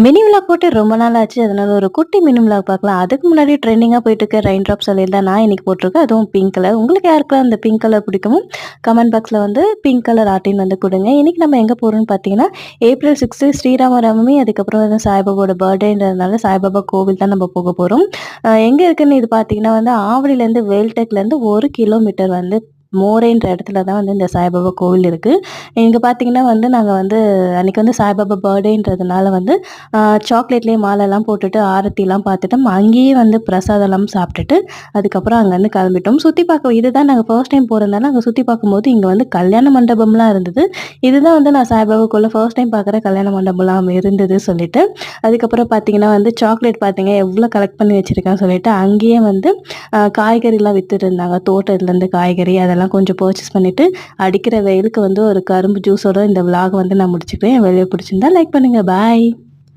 Mini vlog போட்டு ரொம்ப நாள் ஆச்சு. அதனால ஒரு குட்டி மினி விளாக் பார்க்கலாம். அதுக்கு முன்னாடி ட்ரெண்டிங்கா போயிட்டு இருக்க ரெயின் ட்ராப் சொல்லில் தான் நான் இன்னைக்கு போட்டிருக்கேன். அதுவும் பிங்க் கலர். உங்களுக்கு யாருக்கெல்லாம் அந்த பிங்க் கலர் பிடிக்குமோ, கமெண்ட் பாக்ஸ்ல வந்து பிங்க் கலர் ஆர்டின் வந்து குடுங்க. இன்னைக்கு நம்ம எங்க போறோம்னு பார்த்தீங்கன்னா, ஏப்ரல் 6 ஸ்ரீராம நவமி. அதுக்கப்புறம் வந்து சாய்பாபாவோட பர்த்டேன்றதுனால சாய்பாபா கோவில் தான் நம்ம போக போறோம். எங்க இருக்குன்னு இது பார்த்தீங்கன்னா வந்து ஆவடியிலேருந்து வேல்டெக்லேருந்து 1 கிலோமீட்டர் வந்து மோரேன்ற இடத்துல தான் வந்து இந்த சாய்பாபா கோவில் இருக்கு. இங்க பார்த்தீங்கன்னா வந்து நாங்க வந்து அன்னைக்கு வந்து சாய்பாபா பர்த்டேன்றதுனால வந்து சாக்லேட்லேயே மாலைலாம் போட்டுட்டு ஆரத்திலாம் பார்த்துட்டு அங்கேயே வந்து பிரசாதம்லாம் சாப்பிட்டுட்டு அதுக்கப்புறம் அங்கேருந்து கிளம்பிட்டோம். சுற்றி பார்க்க இதுதான் நாங்கள் ஃபர்ஸ்ட் டைம் போகிறதுனால அங்கே சுற்றி பார்க்கும்போது இங்கே வந்து கல்யாண மண்டபம்லாம் இருந்தது. இதுதான் வந்து நான் சாய்பாபாக்குள்ள ஃபர்ஸ்ட் டைம் பார்க்குற கல்யாண மண்டபம்லாம் இருந்தது சொல்லிட்டு அதுக்கப்புறம் பார்த்தீங்கன்னா வந்து சாக்லேட் பார்த்தீங்க எவ்வளோ கலெக்ட் பண்ணி வச்சுருக்கேன்னு சொல்லிட்டு அங்கேயே வந்து காய்கறிலாம் வித்துட்டு இருந்தாங்க. தோட்டத்துலேருந்து காய்கறி அதெல்லாம் கொஞ்சம் பர்ச்சேஸ் பண்ணிவிட்டு அடிக்கிற வெயிலுக்கு வந்து ஒரு கரும்பு ஜூஸோட இந்த விலாக் வந்து நான் முடிச்சுக்கிறேன். வீடியோ பிடிச்சிருந்தா லைக் பண்ணுங்கள். பாய்.